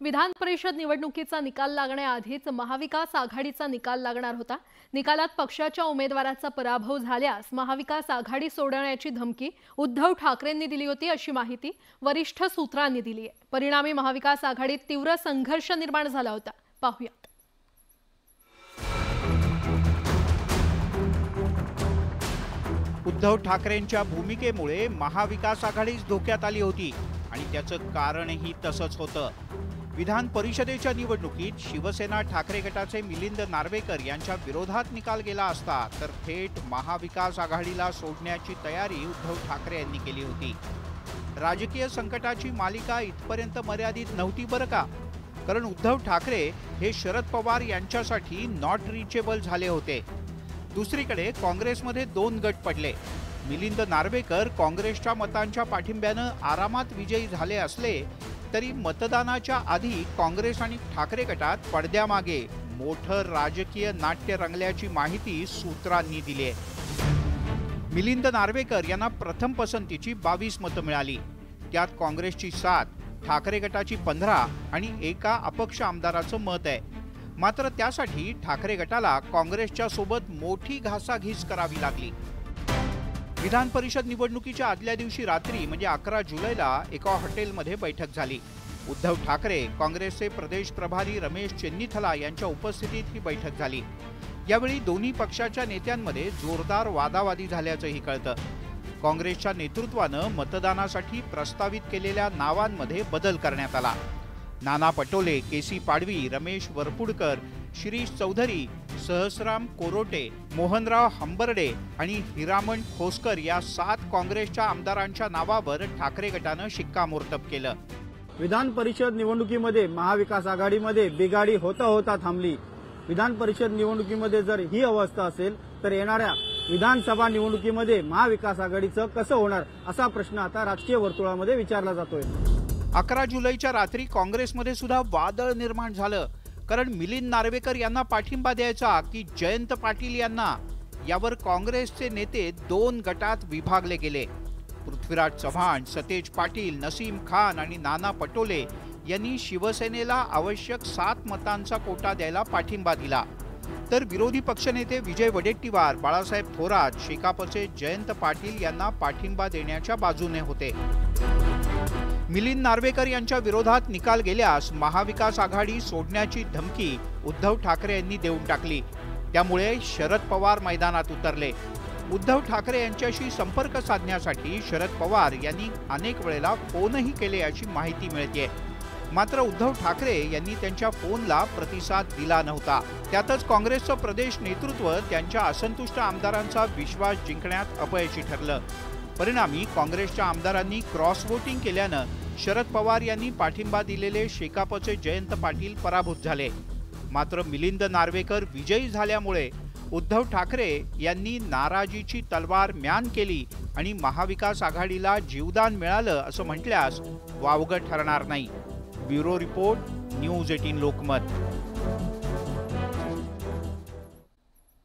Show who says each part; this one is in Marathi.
Speaker 1: विधान परिषद निवडणुकीचा निकाल लागण्याआधीच महाविकास आघाडीचा निकाल लागणार होता। निकालात पक्षाच्या उमेदवाराचा पराभव झाल्यास महाविकास आघाडी सोडण्याची धमकी उद्धव ठाकरेंनी दिली होती अशी माहिती वरिष्ठ सूत्रांनी दिली आहे। परिणामी महाविकास आघाडीत तीव्र संघर्ष निर्माण झाला होता। पाहूया।
Speaker 2: उद्धव ठाकरेंच्या भूमिकेमुळे महाविकास आघाडीच धोक्यात आली होती आणि त्याचं कारणही तसंच होतं। विधान परिषदेच्या निवडणुकीत शिवसेना ठाकरे गटाचे मिलिंद नार्वेकर यांच्या विरोधात निकाल गेला असता तर थेट महाविकास आघाडीला सोडण्याची तयारी उद्धव ठाकरे यांनी केली होती। राजकीय संकटाची मालिका इथपर्यंत मर्यादित नव्हती बरं का, कारण उद्धव ठाकरे हे शरद पवार यांच्यासाठी नॉट रिचेबल झाले होते। दुसरीकडे काँग्रेसमध्ये दोन गट पडले। मिलिंद नार्वेकर काँग्रेसच्या मतांच्या पाठिंब्याने आरामात विजयी झाले असले तरी मतदानाच्या आधी काँग्रेस आणि ठाकरे गटात पडद्यामागे मोठं राजकीय नाट्य रंगल्याची माहिती सूत्रांनी दिली आहे। मिलिंद नार्वेकर यांना प्रथम पसंतीची 22 मतं मिळाली। त्यात काँग्रेसची 7, ठाकरे गटाची 15 आणि एका अपक्ष आमदाराचं मत आहे। मात्र त्यासाठी ठाकरे गटाला काँग्रेसच्या सोबत मोठी घासाघीस करावी लागली। विधान परिषद निवडणुकीच्या आदल्या दिवशी रात्री म्हणजे 11 जुलैला एका हॉटेलमध्ये बैठक झाली। उद्धव ठाकरे, काँग्रेसचे प्रदेश प्रभारी रमेश चेन्नीथला यांच्या उपस्थितीत ही बैठक झाली। यावेळी दोन्ही पक्षाच्या नेत्यांमध्ये जोरदार वादावादी झाल्याचंही कळतं। काँग्रेसच्या नेतृत्वानं मतदानासाठी प्रस्तावित केलेल्या नावांमध्ये बदल करण्यात आला। नाना पटोले, केसी पाडवी, रमेश वरपुडकर, शिरीष चौधरी, सहस्राम कोरोटे, मोहनराव हंबर्डे आणि हिरामण खोसकर या 7 काँग्रेसच्या आमदारांच्या नावावर ठाकरे गटानं शिक्कामोर्तब केलं।
Speaker 3: विधान परिषद निवडणुकीमध्ये महाविकास आघाडीमध्ये बिघाडी होता होता थांबली। विधान परिषद निवडणुकीमध्ये जर ही अवस्था असेल तर येणाऱ्या विधानसभा निवडणुकीमध्ये महाविकास आघाडीचं कसं होणार असा प्रश्न आता राजकीय वर्तुळामध्ये विचारला जातोय।
Speaker 2: 11 जुलैच्या रात्री काँग्रेसमध्ये सुद्धा वादळ निर्माण झालं, कारण मिलिंद नार्वेकर यांना पाठिंबा द्यायचा की जयंत पाटील यांना, यावर काँग्रेसचे नेते 2 गटात विभागले गेले। पृथ्वीराज चव्हाण, सतेज पाटील, नसीम खान आणि नाना पटोले यांनी शिवसेनेला आवश्यक 7 मतांचा कोटा द्यायला पाठिंबा दिला, तर विरोधी पक्षनेते विजय वडेट्टीवार, बाळासाहेब थोरात, शेकापचे जयंत पाटील यांना पाठिंबा देण्याच्या बाजूने होते। मिलिंद नार्वेकर यांच्या विरोधात निकाल गेल्यास महाविकास आघाडी सोडण्याची धमकी उद्धव ठाकरे यांनी देऊन टाकली। त्यामुळे शरद पवार मैदानात उतरले। उद्धव ठाकरे यांच्याशी संपर्क साधण्यासाठी शरद पवार यांनी अनेक वेळेला फोनही केले याची माहिती मिळते। मात्र उद्धव ठाकरे यांनी त्यांच्या फोनला प्रतिसाद दिला नव्हता। त्यातच काँग्रेसचं प्रदेश नेतृत्व त्यांच्या असंतुष्ट आमदारांचा विश्वास जिंकण्यात अपयशी ठरलं। परिणामी काँग्रेसच्या आमदारांनी क्रॉस वोटिंग केल्यानं शरद पवार यांनी पाठिंबा दिलेले शेकापचे जयंत पाटील पराभूत झाले। मात्र मिलिंद नार्वेकर विजयी झाल्यामुळे उद्धव ठाकरे यांनी नाराजीची तलवार म्यान केली आणि महाविकास आघाडीला जीवदान मिळालं असं म्हटल्यास वावगं ठरणार नाही। Bureau report, news 18 Lokmat.